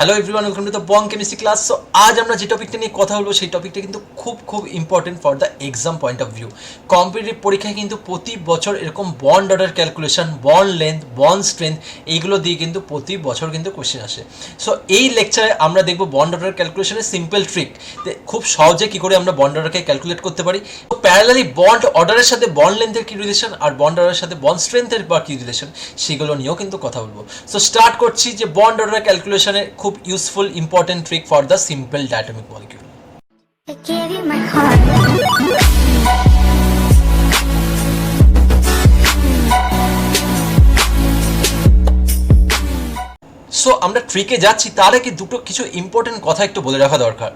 Hello everyone, welcome to the Bong chemistry class. So আজ আমরা যে টপিকটা নিয়ে কথা বলবো সেই টপিকটা কিন্তু খুব important for the exam point of view. Competitive পরীক্ষায় কিন্তু প্রতি বছর এরকম bond order calculation, bond length, bond strength এইগুলো দিয়ে কিন্তু প্রতি বছর কিন্তু কোশ্চেন আসে। সো এই লেকচারে আমরা দেখবো বন্ড অর্ডার ক্যালকুলেশনের সিম্পল ট্রিক, খুব সহজে কী করে আমরা বন্ড অর্ডারকে ক্যালকুলেট করতে পারি। তো প্যারালালি বন্ড অর্ডারের সাথে বন্ড লেন্থের কী রিলেশন আর বন্ড অর্ডারের সাথে বন্ড স্ট্রেংথের বা কী রিলেশন সেগুলো নিয়েও কিন্তু কথা বলবো। সো স্টার্ট করছি যে বন্ড অর্ডার ক্যালকুলেশনের খুব useful important trick for the simple diatomic molecule. I gave you my heart. So আমরা ট্রিকে যাচ্ছি তার আগে কিছু ইম্পর্টেন্ট কথা একটু বলে রাখা দরকার।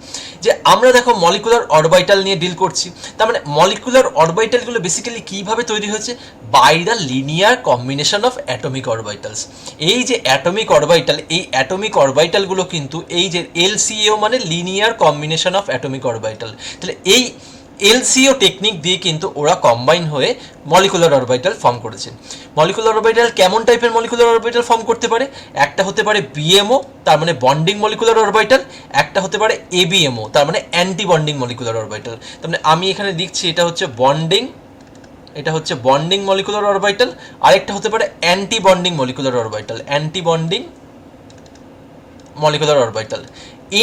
যে আমরা দেখো মলিকুলার অরবিটাল নিয়ে ডিল করছি, তার মানে মলিকুলার অরবিটালগুলো বেসিক্যালি কীভাবে তৈরি হয়েছে? By the linear combination of atomic orbitals. এই যে অ্যাটমিক অরবিটাল, এই অ্যাটমিক অরবিটালগুলো কিন্তু এই যে এলসিএও মানে linear combination of atomic orbital, তাহলে এই এলসিও টেকনিক দিয়ে কিন্তু ওরা কম্বাইন হয়ে মলিকুলার অরবিটাল ফর্ম করেছে। মলিকুলার অরবিটাল কেমন টাইপের মলিকুলার অরবিটাল ফর্ম করতে পারে? একটা হতে পারে বিএমও, তার মানে বন্ডিং মলিকুলার অরবিটাল, একটা হতে পারে এবিএমও, তার মানে অ্যান্টি বন্ডিং মলিকুলার অরবিটাল। তার মানে আমি এখানে লিখছি এটা হচ্ছে বন্ডিং মলিকুলার অরবিটাল, আরেকটা হতে পারে anti bonding molecular orbital, anti bonding molecular orbital.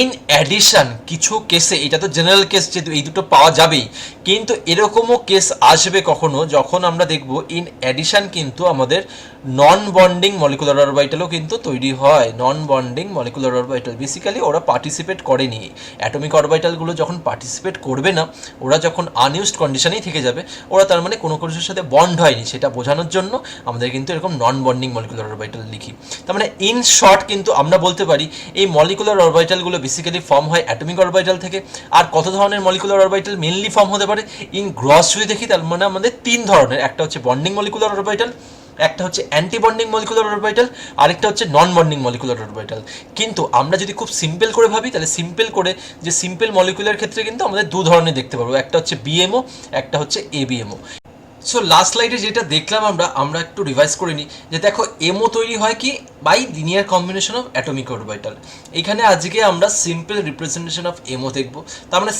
In addition কিছু কেসে, এটা তো জেনারেল কেস যেহেতু এই দুটো পাওয়া যাবেই, কিন্তু এরকমও কেস আসবে কখনো যখন আমরা দেখব ইন অ্যাডিশন কিন্তু আমাদের নন বন্ডিং মলিকুলার অরবিটালও কিন্তু তৈরি হয়। নন বন্ডিং মলিকুলার অরবিটাল বেসিক্যালি ওরা পার্টিসিপেট করেনি। অ্যাটমিক অরবিটালগুলো যখন পার্টিসিপেট করবে না, ওরা যখন আনইউজড কন্ডিশনেই থেকে যাবে, ওরা তার মানে কোনো কিছুর সাথে বন্ড হয়নি সেটা বোঝানোর জন্য আমাদের কিন্তু এরকম নন বন্ডিং মলিকুলার অরবিটাল লিখি। তার মানে ইন শর্ট কিন্তু আমরা বলতে পারি এই মলিকুলার অরবিটালগুলো বেসিক্যালি ফর্ম হয় অ্যাটমিক অরবিটাল থেকে। আর কত ধরনের মলিকুলার অরবিটাল মেইনলি ফর্ম হতে পারে? ইন গ্রস যদি দেখি তার মানে আমাদের তিন ধরনের, একটা হচ্ছে বন্ডিং মলিকুলার অরবিটাল, একটা হচ্ছে অ্যান্টি বন্ডিং মলিকুলার অরবিটাল, আরেকটা হচ্ছে নন বন্ডিং মলিকুলার অরবিটাল। কিন্তু আমরা যদি খুব সিম্পল করে ভাবি, তাহলে সিম্পল মলিকুলার ক্ষেত্রে কিন্তু আমাদের দু ধরনের দেখতে পারবো, একটা হচ্ছে বিএমও, একটা হচ্ছে এবিএমও। সো লাস্ট স্লাইডে যেটা দেখলাম আমরা একটু রিভাইজ করে নিই যে দেখো এমও তৈরি হয় কি by linear combination of atomic orbital. এখানে আজকে আমরা সিম্পল রিপ্রেজেন্টেশন অফ এমও দেখব। তার মানে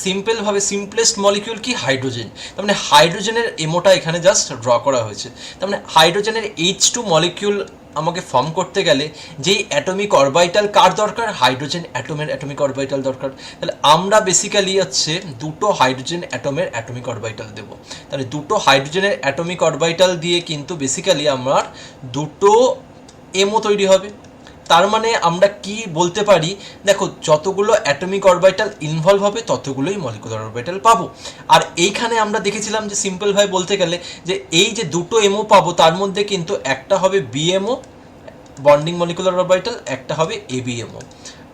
সিম্পলেস্ট মলিকিউল কি? হাইড্রোজেন। তার মানে হাইড্রোজেনের এমওটা এখানে জাস্ট ড্র করা হয়েছে। তার মানে হাইড্রোজেনের H2 মলিকিউল আমাকে ফর্ম করতে গেলে যেই অ্যাটমিক অরবিটাল কার দরকার? হাইড্রোজেন অ্যাটমের অ্যাটমিক অরবিটাল দরকার। তাহলে আমরা বেসিক্যালি হচ্ছে দুটো হাইড্রোজেন অ্যাটমের অ্যাটমিক অরবিটাল দেবো। তাহলে দুটো হাইড্রোজেনের অ্যাটমিক অরবিটাল দিয়ে কিন্তু বেসিক্যালি আমার দুটো এমও তৈরি হবে। তার মানে আমরা কি বলতে পারি? দেখো যতগুলো অ্যাটমিক অরবিটাল ইনভলভ হবে ততগুলোই মলিকুলার অরবিটাল পাবো। আর এইখানে আমরা দেখেছিলাম যে সিম্পলভাবে বলতে গেলে যে এই যে দুটো এমও পাবো তার মধ্যে কিন্তু একটা হবে বিএমও বন্ডিং মলিকুলার অরবিটাল, একটা হবে এবিএমও।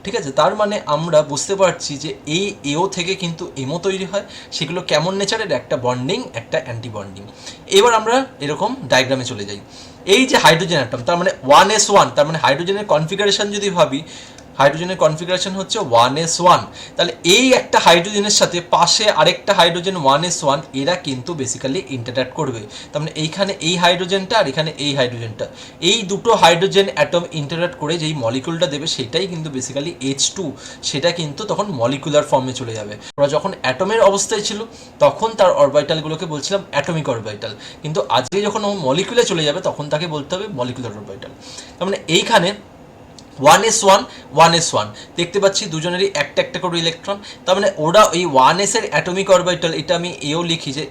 ঠিক আছে, তার মানে আমরা বুঝতে পারছি যে এই এও থেকে কিন্তু এমও তৈরি হয়। সেগুলো কেমন নেচারের? একটা বন্ডিং, একটা অ্যান্টি বন্ডিং। এবার আমরা এরকম ডায়াগ্রামে চলে যাই। এই যে হাইড্রোজেন অ্যাটম, তার মানে 1s1, তার মানে হাইড্রোজেনের কনফিগারেশন যদি ভাবি, হাইড্রোজেনের কনফিগারেশন হচ্ছে 1s1। তাহলে এই একটা হাইড্রোজেনের সাথে পাশে আরেকটা হাইড্রোজেন 1s1, এরা কিন্তু বেসিক্যালি ইন্টারঅ্যাক্ট করবে। তার মানে এইখানে এই হাইড্রোজেনটা আর এখানে এই হাইড্রোজেনটা, এই দুটো হাইড্রোজেন অ্যাটম ইন্টারঅ্যাক্ট করে যেই মলিকুলটা দেবে সেটাই কিন্তু বেসিক্যালি H2, সেটা কিন্তু তখন মলিকুলার ফর্মে চলে যাবে। ওরা যখন অ্যাটমের অবস্থায় ছিল তখন তার অরবিটালগুলোকে বলছিলাম অ্যাটমিক অরবিটাল, কিন্তু আজকে যখন ও মলিকুলে চলে যাবে তখন তাকে বলতে হবে মলিকুলার অরবিটাল। তার মানে এইখানে 1s1 দেখতে পাচ্ছি দুজনেরই একটা একটা করে ইলেকট্রন। তার মানে ওরা এই 1s এর অ্যাটমিক অরবিটাল, এটা আমি এও লিখি যে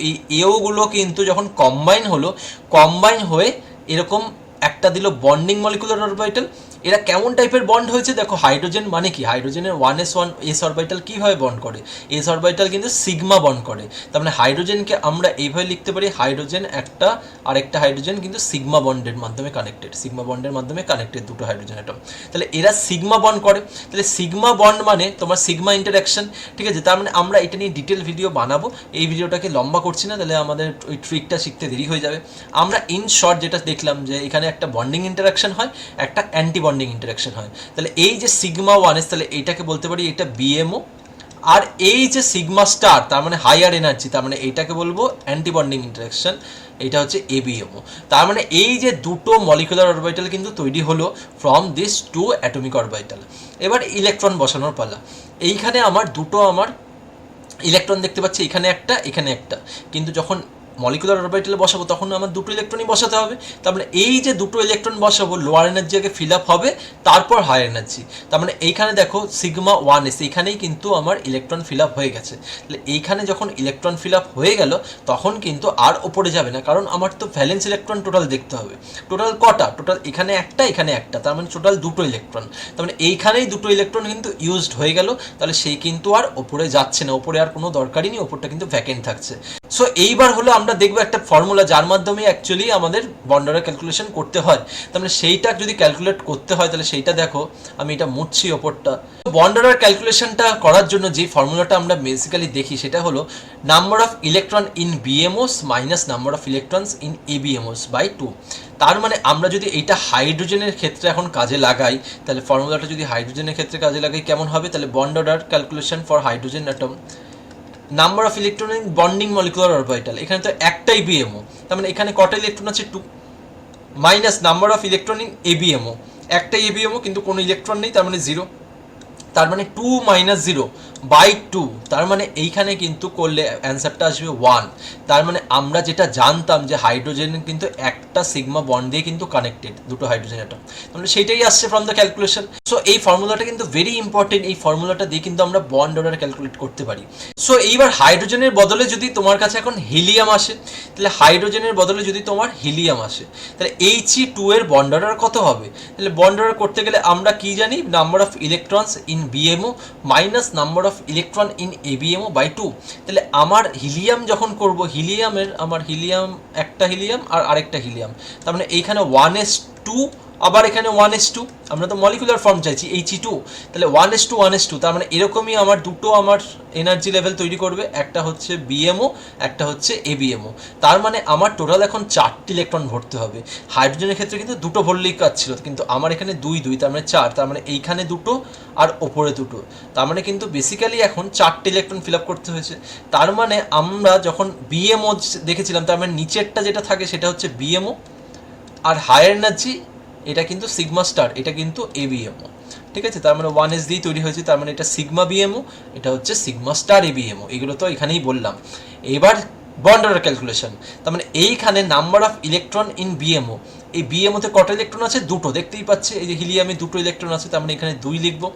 এই এওগুলো কিন্তু যখন কম্বাইন হয়ে এরকম একটা দিল বন্ডিং মলিকুলার অরবিটাল। এরা কেমন টাইপের বন্ড হয়েছে? দেখো হাইড্রোজেন মানে কি? হাইড্রোজেনের 1s1 এস অরবিটাল কীভাবে বন্ড করে? এস অরবিটাল কিন্তু সিগমা বন্ড করে। তার মানে হাইড্রোজেনকে আমরা এইভাবে লিখতে পারি, হাইড্রোজেন একটা আরেকটা হাইড্রোজেন কিন্তু সিগমা বন্ডের মাধ্যমে কানেক্টেড, দুটো হাইড্রোজেন অ্যাটম। তাহলে এরা সিগমা বন্ড করে। তাহলে সিগমা বন্ড মানে তোমার সিগমা ইন্টারাকশন। ঠিক আছে, তার মানে আমরা এটা নিয়ে ডিটেল ভিডিও বানাবো, এই ভিডিওটাকে লম্বা করছি না, তাহলে আমাদের ওই ট্রিকটা শিখতে দেরি হয়ে যাবে। আমরা ইন শর্ট যেটা দেখলাম যে এখানে একটা বন্ডিং ইন্টারাকশন হয়, একটা অ্যান্টি বন্ডিং ইন্টারাকশন হয়। তাহলে এই যে সিগমা 1s, তাহলে এইটাকে বলতে পারি এটা বিএমও। আর এই যে সিগমা স্টার, তার মানে হাইয়ার এনার্জি, তার মানে এইটাকে বলবো অ্যান্টি বন্ডিং ইন্টারাকশন। এটা হচ্ছে এবিএমও। তার মানে এই যে দুটো মলিকুলার অরবিটাল কিন্তু তৈরি হলো from this to atomic orbital. এবার ইলেকট্রন বসানোর পালা। এইখানে আমার দুটো ইলেকট্রন দেখতে পাচ্ছি, এখানে একটা, কিন্তু যখন মলিকুলার অরবিটালে বসাবো তখন আমার দুটো ইলেকট্রনই বসাতে হবে। তার মানে এই যে দুটো ইলেকট্রন বসাবো, লোয়ার এনার্জি আগে ফিল আপ হবে, তারপর হায়ার এনার্জি। তার মানে এইখানে দেখো সিগমা 1s, এইখানেই কিন্তু আমার ইলেকট্রন ফিল আপ হয়ে গেছে। তাহলে এইখানে যখন ইলেকট্রন ফিল আপ হয়ে গেল তখন কিন্তু আর ওপরে যাবে না, কারণ আমার তো ভ্যালেন্স ইলেকট্রন টোটাল দেখতে হবে। টোটাল কটা? টোটাল এখানে একটা, তার মানে টোটাল দুটো ইলেকট্রন। তার মানে এইখানেই দুটো ইলেকট্রন কিন্তু ইউজড হয়ে গেল, তাহলে সেই কিন্তু আর ওপরে যাচ্ছে না, ওপরে আর কোনো দরকারই নেই, ওপরটা কিন্তু ভ্যাকেন্ট থাকছে। সো এইবার হলো আমরা দেখবো একটা ফর্মুলা যার মাধ্যমে অ্যাকচুয়ালি আমাদের বন্ড অর্ডার ক্যালকুলেশন করতে হয়। তার মানে সেইটা যদি ক্যালকুলেট করতে হয় তাহলে সেইটা দেখো, আমি এটা মুছছি ওপরটা। বন্ড অর্ডার ক্যালকুলেশনটা করার জন্য যে ফর্মুলাটা আমরা বেসিক্যালি দেখি সেটা হলো number of electron in BMOs minus number of electrons in ABMOs by 2। তার মানে আমরা যদি এইটা হাইড্রোজেনের ক্ষেত্রে এখন কাজে লাগাই, তাহলে ফর্মুলাটা যদি হাইড্রোজেনের ক্ষেত্রে কাজে লাগাই কেমন হবে? তাহলে bond order calculation for hydrogen atom, number of electron in bonding molecular orbital, এখানে তো একটাই বিএমও, তার মানে এখানে কটা ইলেকট্রন আছে? 2, minus number of electron in ABMO, একটাই এবিএমও কিন্তু কোনো ইলেকট্রন নেই, তার মানে 0। তার মানে 2 - 0 বাই 2, তার মানে এইখানে কিন্তু করলে অ্যান্সারটা আসবে 1। তার মানে আমরা যেটা জানতাম যে হাইড্রোজেন কিন্তু একটা সিগমা বন্ড দিয়ে কিন্তু কানেক্টেড, দুটো হাইড্রোজেন অ্যাটম, তাহলে সেইটাই আসছে ফ্রম দ্য ক্যালকুলেশন। সো এই ফর্মুলাটা কিন্তু ভেরি ইম্পর্টেন্ট, এই ফর্মুলাটা দিয়ে কিন্তু আমরা বন্ড অর্ডার ক্যালকুলেট করতে পারি। সো এইবার হাইড্রোজেনের বদলে যদি তোমার কাছে এখন হিলিয়াম আসে, তাহলে হাইড্রোজেনের বদলে যদি তোমার হিলিয়াম আসে, তাহলে He2 এর বন্ড অর্ডার কত হবে? তাহলে বন্ড অর্ডার করতে গেলে আমরা কি জানি? Number of electrons in BMO minus number of electron in ABMO by 2। তাহলে আমার হিলিয়াম যখন করব, আমার হিলিয়াম একটা হিলিয়াম আর আরেকটা হিলিয়াম, তার মানে এইখানে 1s2, আবার এখানে 1s2, আমরা তো মলিকুলার ফর্ম চাইছি He2, তাহলে 1s2, তার মানে এরকমই আমার দুটো এনার্জি লেভেল তৈরি করবে, একটা হচ্ছে বিএমও, একটা হচ্ছে এবিএমও। তার মানে আমার টোটাল এখন 4টি ইলেকট্রন ভরতে হবে। হাইড্রোজেনের ক্ষেত্রে কিন্তু দুটো ভরলেই কাজ ছিল, কিন্তু আমার এখানে 2, তার মানে 4, তার মানে এইখানে দুটো আর ওপরে দুটো, তার মানে কিন্তু বেসিক্যালি এখন 4টি ইলেকট্রন ফিল আপ করতে হয়েছে। তার মানে আমরা যখন বিএমও দেখেছিলাম, তার মানে নিচেরটা যেটা থাকে সেটা হচ্ছে বিএমও, আর হায়ার এনার্জি এটা কিন্তু সিগমা স্টার, এটা কিন্তু এবিএমও, ঠিক আছে? তার মানে 1s দিয়ে তৈরি হয়েছে, তার মানে এটা সিগমা বিএমও, এটা হচ্ছে সিগমা স্টার এবিএমও, এগুলো তো এখানেই বললাম। এবার বন্ড অর্ডার ক্যালকুলেশন, তার মানে এইখানে number of electron in BMO, এই বিএমওতে কটা ইলেকট্রন আছে? দুটো, দেখতেই পাচ্ছে এই যে হিলিয়ামে দুটো ইলেকট্রন আছে, তার মানে এখানে 2 লিখবো,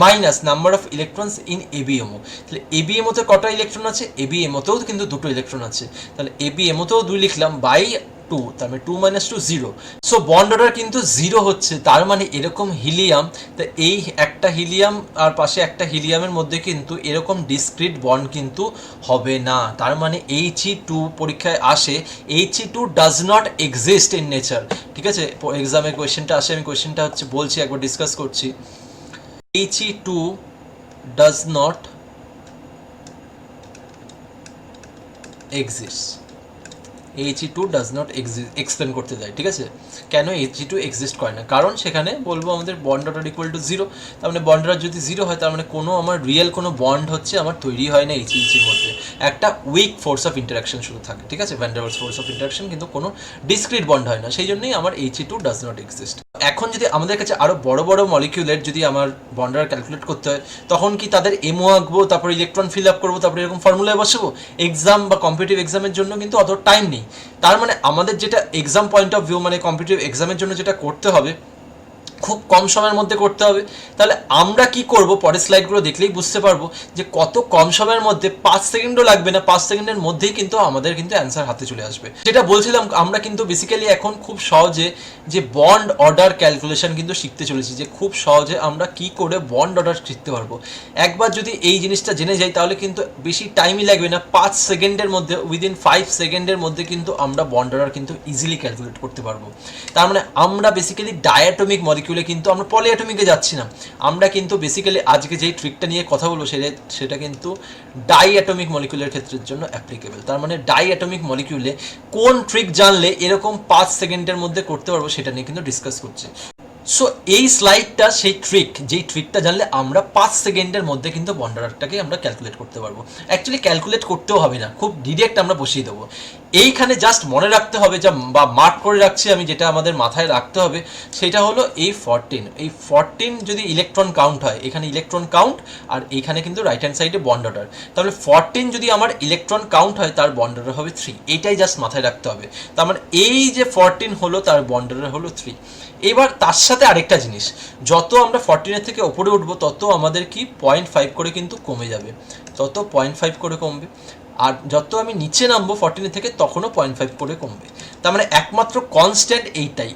minus number of electrons in ABMO, তাহলে এবিএমওতে কটা ইলেকট্রন আছে? এবিএমওতেও কিন্তু দুটো ইলেকট্রন আছে, তাহলে এবিএমওতেও 2 লিখলাম বাই 2, তার মানে 2 - 2 0। সো বন্ড অর্ডার কিন্তু 0 হচ্ছে, তার মানে এরকম হিলিয়াম, তো এই একটা হিলিয়াম আর পাশে একটা হিলিয়ামের মধ্যে কিন্তু এরকম ডিসক্রিট বন্ড কিন্তু হবে না। তার মানে He2 পরীক্ষায় আসে, He2 does not exist in nature, ঠিক আছে? এক্সামে কোয়েশ্চেনটা আসে, আমি কোয়েশ্চেনটা বলছি, একবার ডিসকাস করছি। He2 does not exist, He2 does not exist explain করতে যায়, ঠিক আছে? কেন He2 এক্সিস্ট করে না? কারণ সেখানে বলবো আমাদের বন্ড অর্ডার ইকুয়াল টু 0, তার মানে বন্ড অর্ডার যদি 0 হয়, তার মানে কোনো আমার রিয়েল কোনো বন্ড হচ্ছে আমার তৈরি হয় না He2 এর মধ্যে, একটা উইক ফোর্স অফ ইন্টারাকশন শুধু থাকে, ঠিক আছে? Van der Waals force of interaction, কিন্তু কোনো ডিসক্রিট বন্ড হয় না, সেই জন্যই আমার He2 ডাজ নট এক্সিস্ট। এখন যদি আমাদের কাছে আরও বড় বড় মলিকিউলের যদি আমার বন্ড অর্ডার ক্যালকুলেট করতে হয়, তখন কি তাদের এমও আঁকবো, তারপর ইলেকট্রন ফিল আপ করবো, তারপরে এরকম ফর্মুলায় বসাবো? এক্সাম বা কম্পিটিটিভ এক্সামের জন্য কিন্তু অত টাইম নেই। তার মানে আমাদের যেটা এক্সাম পয়েন্ট অফ ভিউ, মানে কম্পিটিটিভ এক্সামের জন্য যেটা করতে হবে, খুব কম সময়ের মধ্যে করতে হবে। তাহলে আমরা কি করব, পরের স্লাইডগুলো দেখলেই বুঝতে পারবো যে কত কম সময়ের মধ্যে, 5 সেকেন্ডও লাগবে না, 5 সেকেন্ডের মধ্যেই কিন্তু আমাদের কিন্তু অ্যান্সার হাতে চলে আসবে। যেটা বলছিলাম, আমরা কিন্তু বেসিক্যালি এখন খুব সহজে যে বন্ড অর্ডার ক্যালকুলেশন কিন্তু শিখতে চলেছি, যে খুব সহজে আমরা কি করে বন্ড অর্ডার শিখতে পারবো। একবার যদি এই জিনিসটা জেনে যাই তাহলে কিন্তু বেশি টাইমই লাগবে না, 5 সেকেন্ডের মধ্যে, উইদিন 5 সেকেন্ডের মধ্যে কিন্তু আমরা বন্ড অর্ডার কিন্তু ইজিলি ক্যালকুলেট করতে পারবো। তার মানে আমরা বেসিক্যালি ডায়াটমিক মলিকিউলে কিন্তু আমরা পলিঅ্যাটমিকে যাচ্ছি না, আমরা কিন্তু বেসিক্যালি আজকে যেই ট্রিকটা নিয়ে কথা বলবো সেটা কিন্তু ডাইঅ্যাটমিক মলিকিউলের ক্ষেত্রের জন্য অ্যাপ্লিকেবল। তার মানে ডাইঅ্যাটমিক মলিকিউলে কোন ট্রিক জানলে এরকম 5 সেকেন্ডের মধ্যে করতে পারবো সেটা নিয়ে কিন্তু ডিসকাস করছি। সো এই স্লাইডটা সেই ট্রিক, যেই ট্রিকটা জানলে আমরা 5 সেকেন্ডের মধ্যে কিন্তু বন্ড অর্ডারটাকে আমরা ক্যালকুলেট করতে পারবো। অ্যাকচুয়ালি ক্যালকুলেট করতেও হবে না, খুব ডিরেক্ট আমরা বসিয়ে দেবো। এইখানে জাস্ট মনে রাখতে হবে, যা বা মার্ক করে রাখছি আমি, যেটা আমাদের মাথায় রাখতে হবে সেটা হলো এই 14। এই 14 যদি ইলেকট্রন কাউন্ট হয়, এখানে ইলেকট্রন কাউন্ট আর এইখানে কিন্তু রাইট হ্যান্ড সাইডে বন্ড অর্ডার, তাহলে 14 যদি আমার ইলেকট্রন কাউন্ট হয় তার বন্ড অর্ডার হবে 3। এইটাই জাস্ট মাথায় রাখতে হবে। তার মানে এই যে 14 হলো তার বন্ড অর্ডার হলো 3। এবার তার সাথে আরেকটা জিনিস, যত আমরা 14 থেকে ওপরে উঠবো তত আমাদের কি 0.5 করে কিন্তু কমে যাবে, তত 0.5 করে কমবে। আর যত আমি নিচে নামবো 14 থেকে তখনও 0.5 করে কমবে। তার মানে একমাত্র কনস্ট্যান্ট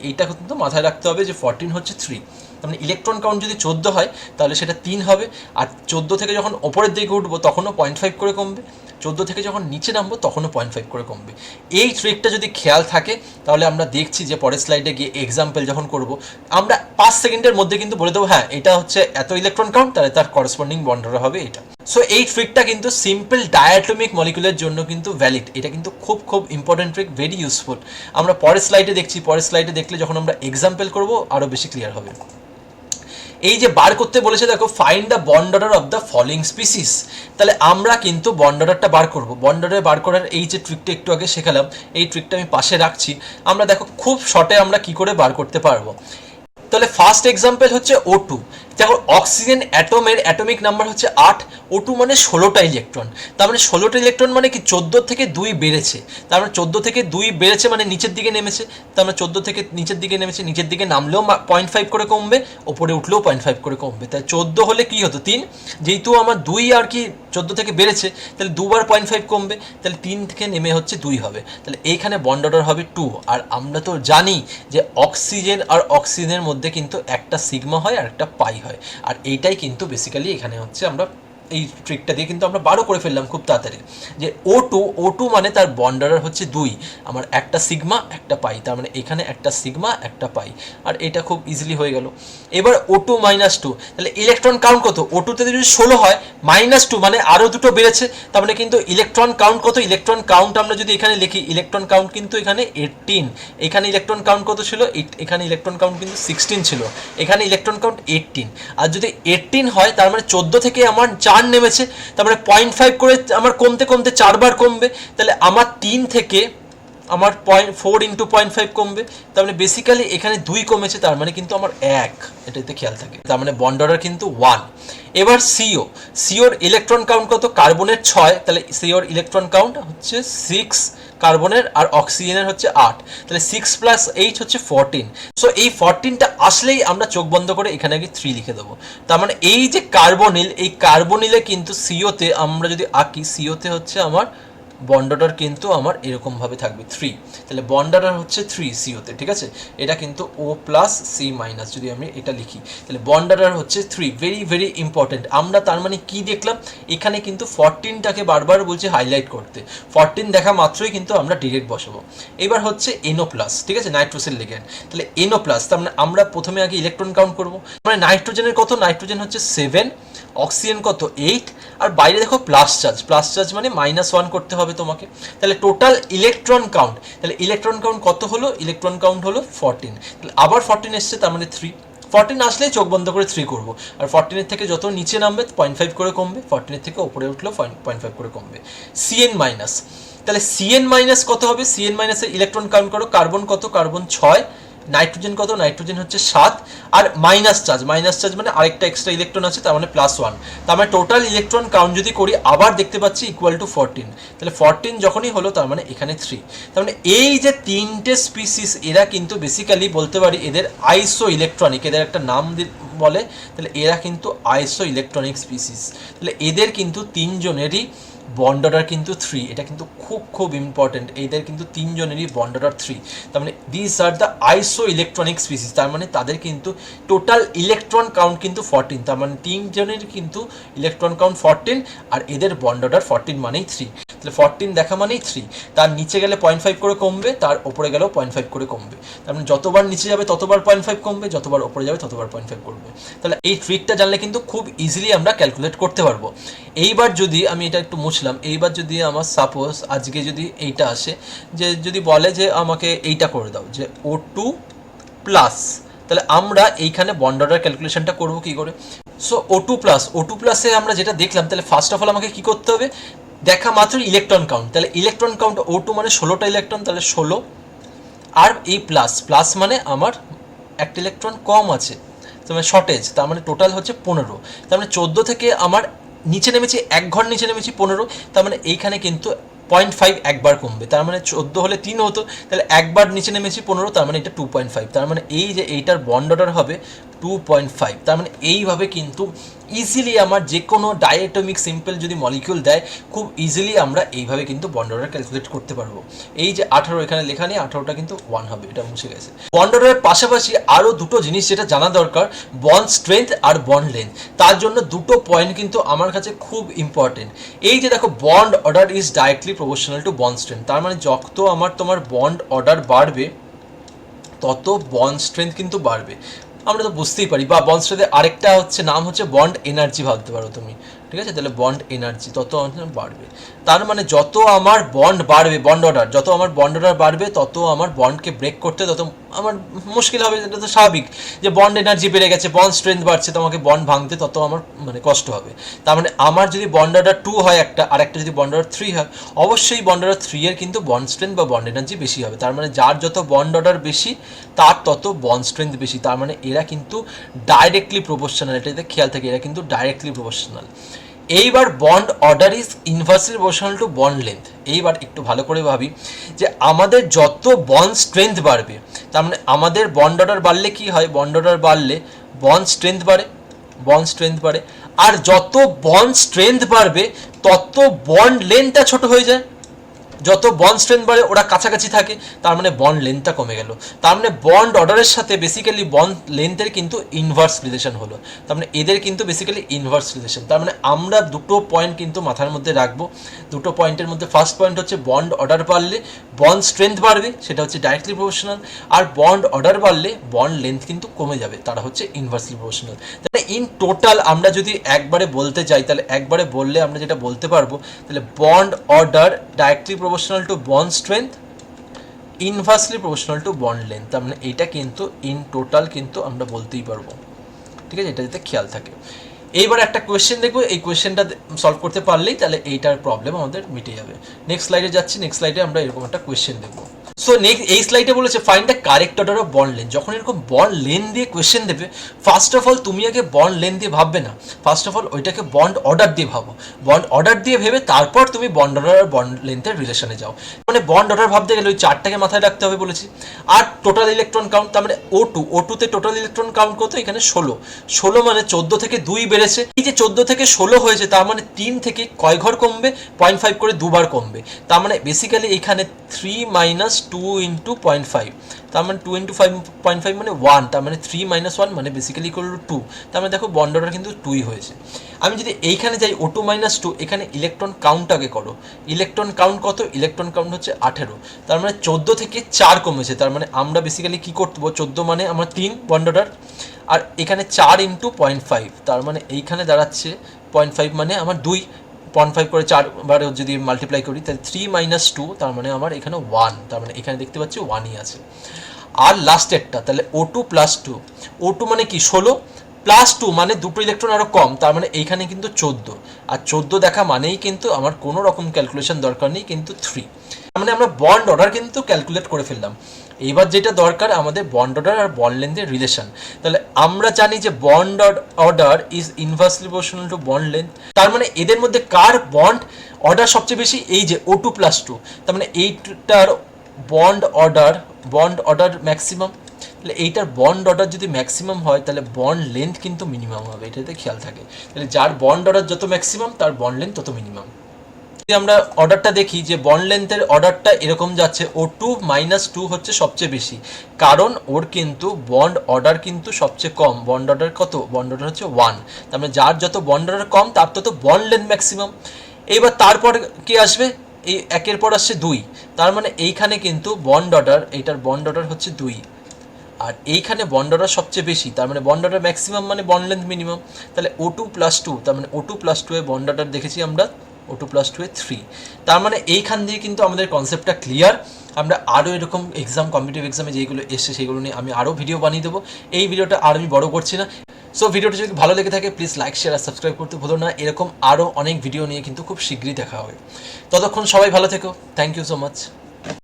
এইটা কিন্তু মাথায় রাখতে হবে যে 14 হচ্ছে 3। তার মানে ইলেকট্রন কাউন্ট যদি 14 হয় তাহলে সেটা 3 হবে, আর 14 থেকে যখন ওপরের দিকে উঠবো তখনও 0.5 করে কমবে, 14 থেকে যখন নিচে নামবো তখনও 0.5 করে কমবে। এই ট্রিকটা যদি খেয়াল থাকে তাহলে আমরা দেখছি যে পরের স্লাইডে গিয়ে এক্সাম্পল যখন করব আমরা 5 সেকেন্ডের মধ্যে কিন্তু বলে দেবো হ্যাঁ এটা হচ্ছে এত ইলেকট্রন কাউন্ট, তাহলে তার করসপন্ডিং বন্ড অর্ডার হবে এটা। সো এই ট্রিকটা কিন্তু সিম্পল ডায়াটমিক মলিকুলের জন্য কিন্তু ভ্যালিড। এটা কিন্তু খুব ইম্পর্টেন্ট ট্রিক, ভেরি ইউজফুল। আমরা পরের স্লাইডে দেখছি, পরের স্লাইডে দেখলে যখন আমরা এক্সাম্পল করবো আরও বেশি ক্লিয়ার হবে। এই যে বার করতে বলেছে দেখো, find the bond order of the following species, তাহলে আমরা কিন্তু বন্ড অর্ডারটা বার করবো। বন্ড অর্ডার বার করার এই যে ট্রিকটা একটু আগে শেখালাম, এই ট্রিকটা আমি পাশে রাখছি। আমরা দেখো খুব শর্টে আমরা কি করে বার করতে পারবো। তাহলে ফার্স্ট এক্সাম্পল হচ্ছে O2। দেখো অক্সিজেন অ্যাটমের অ্যাটমিক নাম্বার হচ্ছে 8, O2 মানে 16টা ইলেকট্রন। তার মানে 16টা ইলেকট্রন মানে কি 14 থেকে 2 বেড়েছে, তার মানে 14 থেকে 2 বেড়েছে মানে নিচের দিকে নেমেছে, তার মানে 14 থেকে নিচের দিকে নেমেছে, নিচের দিকে নামলেও 0.5 করে কমবে, ওপরে উঠলেও 0.5 করে কমবে। তাই 14 হলে কি হতো 3, যেহেতু আমার 2 আর কি 14 থেকে বেড়েছে তাহলে 2 বার 0.5 কমবে, তাহলে 3 থেকে নেমে হচ্ছে 2 হবে, তাহলে এইখানে বন্ড অর্ডার হবে 2। আর আমরা তো জানি যে অক্সিজেন আর অক্সিজেনের মধ্যে কিন্তু একটা সিগমা হয় আর একটা পাই হয়, আর এইটাই কিন্তু বেসিক্যালি এখানে হচ্ছে আমরা এই ট্রিকটা দিয়ে কিন্তু আমরা বারো করে ফেললাম খুব তাড়াতাড়ি, যে O2 মানে তার বন্ড অর্ডার হচ্ছে 2, আমার একটা সিগমা একটা পাই, তার মানে এখানে একটা সিগমা একটা পাই, আর এটা খুব ইজিলি হয়ে গেল। এবার O2 -2, তাহলে ইলেকট্রন কাউন্ট কত, O2তে যদি 16 হয় -2 মানে আরও দুটো বেড়েছে, তার মানে কিন্তু ইলেকট্রন কাউন্ট কত, ইলেকট্রন কাউন্ট আমরা যদি এখানে লিখি, ইলেকট্রন কাউন্ট কিন্তু এখানে 18, এখানে ইলেকট্রন কাউন্ট কত ছিল, এখানে ইলেকট্রন কাউন্ট কিন্তু 16 ছিল, এখানে ইলেকট্রন কাউন্ট 18। আর যদি 18 হয় তার মানে 14 থেকে আমার 4 নেমেছে, তার মানে 0.5 করে আমার কমতে কমতে 4 বার কমবে, তাহলে আমার 3 থেকে আমার 4 ইন্টু 0.5 কমবে, তার মানে বেসিক্যালি এখানে 2 কমেছে, তার মানে কিন্তু আমার 1, এটাতে খেয়াল থাকে, তার মানে বন্ড অর্ডার কিন্তু 1। এবার সিওর ইলেকট্রন কাউন্ট কত, কার্বনের 6, তাহলে সিওর ইলেকট্রন কাউন্ট হচ্ছে 6 কার্বনের, আর অক্সিজেনের হচ্ছে 8, তাহলে 6 + 8 হচ্ছে 14। সো এই 14টা আসলেই আমরা চোখ বন্ধ করে এখানে আগে 3 লিখে দেবো। তার মানে এই যে কার্বনিল, এই কার্বনিলে কিন্তু সিওতে আমরা যদি আঁকি, সিওতে হচ্ছে আমার বন্ড অর্ডার কিন্তু আমার এরকমভাবে থাকবে 3, তাহলে বন্ড অর্ডার হচ্ছে 3 সিওতে, ঠিক আছে। এটা কিন্তু O+C- যদি আমি এটা লিখি তাহলে বন্ড অর্ডার হচ্ছে 3, ভেরি ইম্পর্টেন্ট। আমরা তার মানে কি দেখলাম, এখানে কিন্তু 14টাকে বারবার বলছি হাইলাইট করতে, 14 দেখা মাত্রই কিন্তু আমরা ডিরেক্ট বসাবো। এবার হচ্ছে NO+, ঠিক আছে, নাইট্রোসের লিগ্যান্ড, তাহলে NO+, তার মানে আমরা প্রথমে আগে ইলেকট্রন কাউন্ট করবো, মানে নাইট্রোজেনের কত, নাইট্রোজেন হচ্ছে 7, অক্সিজেন কত 8, আর বাইরে দেখো প্লাস চার্জ মানে -1 করতে হবে তোমাকে, তাহলে টোটাল ইলেকট্রন কাউন্ট, তাহলে ইলেকট্রন কাউন্ট কত হলো, ইলেকট্রন কাউন্ট হলো 14, তাহলে আবার 14 এসছে, তার মানে 3, 14 আসলেই চোখ বন্ধ করে 3 করবো, আর 14 থেকে যত নিচে নামবে 0.5 করে কমবে, 14 থেকে উপরে উঠলেও 0.5 করে কমবে। CN-, তাহলে CN- কত হবে, CN- এর ইলেকট্রন কাউন্ট করো, কার্বন কত, কার্বন 6, নাইট্রোজেন কত, নাইট্রোজেন হচ্ছে 7, আর মাইনাস চার্জ মানে আরেকটা এক্সট্রা ইলেকট্রন আছে, তার মানে +1, তার মানে টোটাল ইলেকট্রন কাউন্ট যদি করি আবার দেখতে পাচ্ছি =14, তাহলে 14 যখনই হলো তার মানে এখানে 3, তার মানে এই যে তিনটে স্পিসিস এরা কিন্তু বেসিক্যালি বলতে পারি এদের আইসো ইলেকট্রনিক, এদের একটা নাম বলে, তাহলে এরা কিন্তু আইসো ইলেকট্রনিক স্পিসিস, তাহলে এদের কিন্তু তিনজনেরই বন্ড অর্ডার কিন্তু 3, এটা কিন্তু খুব ইম্পর্টেন্ট, এদের কিন্তু তিনজনেরই বন্ড অর্ডার 3, তার মানে দিস আর দ্য আইসো ইলেকট্রনিক স্পিসিস, তার মানে তাদের কিন্তু টোটাল ইলেকট্রন কাউন্ট কিন্তু 14, তার মানে তিনজনের কিন্তু ইলেকট্রন কাউন্ট 14, আর এদের বন্ড অর্ডার 14 মানেই 3, তাহলে 14 দেখা মানেই 3, তার নিচে গেলে 0.5 করে কমবে, তার উপরে গেলেও 0.5 করে কমবে, তার মানে যতবার নিচে যাবে ততবার 0.5 কমবে, যতবার উপরে যাবে ততবার 0.5 করবে। তাহলে এই ট্রিকটা জানলে কিন্তু খুব ইজিলি আমরা ক্যালকুলেট করতে পারবো। এইবার যদি আমি এটা একটু মুছলাম, এইবার যদি আমার সাপোজ আজকে যদি এইটা আসে, যে যদি বলে যে আমাকে এইটা করে দাও, যে O2+, তাহলে আমরা এইখানে বন্ড অর্ডার ক্যালকুলেশনটা করবো কি করে? সো ও টু প্লাসে আমরা যেটা দেখলাম, তাহলে ফার্স্ট অফ অল আমাকে কি করতে হবে, দেখা মাত্র ইলেকট্রন কাউন্ট, তাহলে ইলেকট্রন কাউন্ট ও2 মানে 16টা ইলেকট্রন, তাহলে 16, আর এই প্লাস মানে আমার একটা ইলেকট্রন কম আছে, তার মানে শর্টেজ, তার মানে টোটাল হচ্ছে 15, তার মানে 14 থেকে আমার নিচে নেমেছি, 1 ঘর নিচে নেমেছি 15, তার মানে এইখানে কিন্তু 0.5 একবার কমবে, তার মানে 14 হলে 3 হতো, তাহলে একবার নিচে নেমেছি 15, তার মানে এটা 2.5, তার মানে এই যে এইটার বন্ড অর্ডার হবে 2.5, তার মানে এইভাবে কিন্তু ইজিলি আমার যে কোনো ডাইঅ্যাটমিক সিম্পল যদি মলিকিউল দেয়, খুব ইজিলি আমরা এইভাবে কিন্তু বন্ড অর্ডার ক্যালকুলেট করতে পারবো। এই যে 18 এখানে লেখা নেই, 18টা কিন্তু 1 হবে, এটা মুছে গেছে। বন্ড অর্ডারের পাশাপাশি আরও দুটো জিনিস যেটা জানা দরকার, বন্ড স্ট্রেংথ আর বন্ড লেন্থ, তার জন্য দুটো পয়েন্ট কিন্তু আমার কাছে খুব ইম্পর্টেন্ট। এই যে দেখো, bond order is directly proportional to bond strength, তার মানে যত তোমার বন্ড অর্ডার বাড়বে তত বন্ড স্ট্রেংথ কিন্তু বাড়বে, আমরা তো বুঝতেই পারি। বা বন্ড স্ট্রেংথের আরেকটা হচ্ছে নাম হচ্ছে বন্ড এনার্জি, ভাবতে পারো তুমি, ঠিক আছে? তাহলে বন্ড এনার্জি তত বাড়বে, তার মানে যত আমার বন্ড বাড়বে, বন্ড অর্ডার যত আমার বন্ড অর্ডার বাড়বে, তত আমার বন্ডকে ব্রেক করতে তত আমার মুশকিল হবে, এটা তো স্বাভাবিক যে বন্ড এনার্জি বেড়ে গেছে, বন্ড স্ট্রেংথ বাড়ছে, তো আমাকে বন্ড ভাঙতে তত আমার মানে কষ্ট হবে। তার মানে আমার যদি বন্ড অর্ডার 2 হয় একটা, আর একটা যদি বন্ড অর্ডার 3 হয়, অবশ্যই বন্ড অর্ডার 3 এর কিন্তু বন্ড স্ট্রেংথ বা বন্ড এনার্জি বেশি হবে, তার মানে যার যত বন্ড অর্ডার বেশি তার তত বন্ড স্ট্রেংথ বেশি, তার মানে এরা কিন্তু ডাইরেক্টলি প্রপোর্শনাল, এটাতে খেয়াল থাকে, এরা কিন্তু ডাইরেক্টলি প্রপোর্শনাল। এইবার bond order is inversely proportional to bond length. এইবার একটু ভালো করে ভাবি যে আমাদের যত বন্ড স্ট্রেংথ বাড়বে, তার মানে আমাদের বন্ড অর্ডার বাড়লে কি হয়, বন্ড অর্ডার বাড়লে বন্ড স্ট্রেংথ বাড়ে, বন্ড স্ট্রেংথ বাড়ে, আর যত বন্ড স্ট্রেংথ বাড়বে তত বন্ড লেন্থটা ছোট হয়ে যায়, যত বন্ড স্ট্রেংথ বাড়ে ওরা কাছাকাছি থাকে, তার মানে বন্ড লেন্থটা কমে গেল, তার মানে বন্ড অর্ডারের সাথে বেসিক্যালি বন্ড লেন্থের কিন্তু ইনভার্স রিলেশন হলো, তার মানে এদের কিন্তু বেসিক্যালি ইনভার্স রিলেশন। তার মানে আমরা দুটো পয়েন্ট কিন্তু মাথার মধ্যে রাখবো, দুটো পয়েন্টের মধ্যে ফার্স্ট পয়েন্ট হচ্ছে বন্ড অর্ডার বাড়লে বন্ড স্ট্রেংথ বাড়বে, সেটা হচ্ছে ডাইরেক্টলি প্রপোর্শনাল, আর বন্ড অর্ডার বাড়লে বন্ড লেন্থ কিন্তু কমে যাবে, তারা হচ্ছে ইনভার্সলি প্রপোর্শনাল। তাহলে ইন টোটাল আমরা যদি একবারে বলতে যাই, তাহলে একবারে বললে আমরা যেটা বলতে পারবো, তাহলে bond order directly proportional to bond strength, inversely proportional to bond length, তার মানে এইটা কিন্তু ইন টোটাল কিন্তু আমরা বলতেই পারবো, ঠিক আছে? এটা যাতে খেয়াল থাকে। এইবার একটা কোয়েশ্চেন দেখবো, এই কোয়েশ্চেনটা সলভ করতে পারলেই তাহলে এইটার প্রবলেম আমাদের মিটে যাবে। নেক্সট স্লাইডে যাচ্ছি, নেক্সট স্লাইডে আমরা এরকম একটা কোয়েশ্চেন দেখবো। সো নেক্সট এই স্লাইডে বলেছে find the correct order of bond length. যখন এরকম বন্ড লেন্থ দিয়ে কোয়েশ্চেন দেবে, ফার্স্ট অফ অল তুমি আগে বন্ড লেন্থ দিয়ে ভাববে না, ফার্স্ট অফ অল ওইটাকে বন্ড অর্ডার দিয়ে ভাবো, বন্ড অর্ডার দিয়ে ভেবে তারপর তুমি বন্ড অর্ডার আর বন্ড লেন্থের রিলেশনে যাও। মানে বন্ড অর্ডার ভাবতে গেলে ওই চারটাকে মাথায় রাখতে হবে বলেছি, আর টোটাল ইলেকট্রন কাউন্ট, তার মানে ও2তে টোটাল ইলেকট্রন কাউন্ট কত, এখানে 16 মানে 14 থেকে 2 বেড়েছে, এই যে 14 থেকে 16 হয়েছে, তার মানে 3 থেকে কয় ঘর কমবে, 0.5 করে দুবার কমবে, তার মানে বেসিক্যালি এখানে 3 মাইনাস 2 ইন্টু 0.5, তার মানে 2 ইন্টু 5.5 মানে 1, তার মানে 3 মাইনাস 1 মানে বেসিক্যালি ইকুয়াল টু 2, তার মানে দেখো বন্ড অর্ডার কিন্তু 2ই হয়েছে। আমি যদি এইখানে যাই ও2 মাইনাস 2, এখানে ইলেকট্রন কাউন্ট আগে করো, ইলেকট্রন কাউন্ট কত, ইলেকট্রন কাউন্ট হচ্ছে 18, তার মানে 14 থেকে 4 কমেছে, তার মানে আমরা বেসিক্যালি কী করবো, 14 মানে আমার 3 বন্ড অর্ডার, আর এখানে 4 ইন্টু 0.5, তার মানে এইখানে দাঁড়াচ্ছে 0.5 মানে আমার 2, 0.5 করে 4 বার যদি মাল্টিপ্লাই করি, তাহলে 3 মাইনাস 2, তার মানে আমার এখানে 1, তার মানে এখানে দেখতে পাচ্ছি 1ই আছে। আর লাস্টেরটা তাহলে ও2 প্লাস 2, ও2 মানে কি 16 প্লাস 2 মানে দুটো ইলেকট্রন আরও কম, তার মানে এইখানে কিন্তু 14, আর 14 দেখা মানেই কিন্তু আমার কোনো রকম ক্যালকুলেশন দরকার নেই, কিন্তু 3, তার মানে আমরা বন্ড অর্ডার কিন্তু ক্যালকুলেট করে ফেললাম। এইবার যেটা দরকার আমাদের বন্ড অর্ডার আর বন্ড লেন্থের রিলেশন, তাহলে আমরা জানি যে bond order is inversely proportional to bond length, তার মানে এদের মধ্যে কার বন্ড অর্ডার সবচেয়ে বেশি, এই যে ও2 প্লাস 2, তার মানে এইটার বন্ড অর্ডার ম্যাক্সিমাম, তাহলে এইটার বন্ড অর্ডার যদি ম্যাক্সিমাম হয় তাহলে বন্ড লেন্থ কিন্তু মিনিমাম হবে, এটাতে খেয়াল থাকে। তাহলে যার বন্ড অর্ডার যত ম্যাক্সিমাম তার বন্ড লেন্থ তত মিনিমাম। যদি আমরা অর্ডারটা দেখি যে বন্ড লেন্থের অর্ডারটা এরকম যাচ্ছে, ও2 মাইনাস 2 হচ্ছে সবচেয়ে বেশি, কারণ ওর কিন্তু বন্ড অর্ডার কিন্তু সবচেয়ে কম, বন্ড অর্ডার কত, বন্ড অর্ডার হচ্ছে 1, তার মানে যার যত বন্ড অর্ডার কম তার তত বন্ড লেন্থ ম্যাক্সিমাম। এইবার তারপর কি আসবে, এই একের পর আসছে 2, তার মানে এইখানে কিন্তু বন্ড অর্ডার, এইটার বন্ড অর্ডার হচ্ছে 2, আর এইখানে বন্ড অর্ডার সবচেয়ে বেশি, তার মানে বন্ড অর্ডার ম্যাক্সিমাম মানে বন্ড লেন্থ মিনিমাম, তাহলে ও2 প্লাস 2, তার মানে ও2 প্লাস 2 এ বন্ড অর্ডার দেখেছি আমরা ও2 প্লাস 2 এ 3, তার মানে এইখান দিয়ে কিন্তু আমাদের কনসেপ্টটা ক্লিয়ার আমরা আরও এরকম এক্সাম, কম্পিটিটিভ এক্সামে যেগুলো এসছে সেগুলো নিয়ে আমি আরও ভিডিও বানিয়ে দেবো। এই ভিডিওটা আর আমি বড় করছি না। সো ভিডিওটা যদি ভালো লেগে থাকে প্লিজ লাইক, শেয়ার আর সাবস্ক্রাইব করতে ভুলো না। এরকম আরও অনেক ভিডিও নিয়ে কিন্তু খুব শীঘ্রই দেখা হবে। ততক্ষণ সবাই ভালো থেকো। Thank you so much.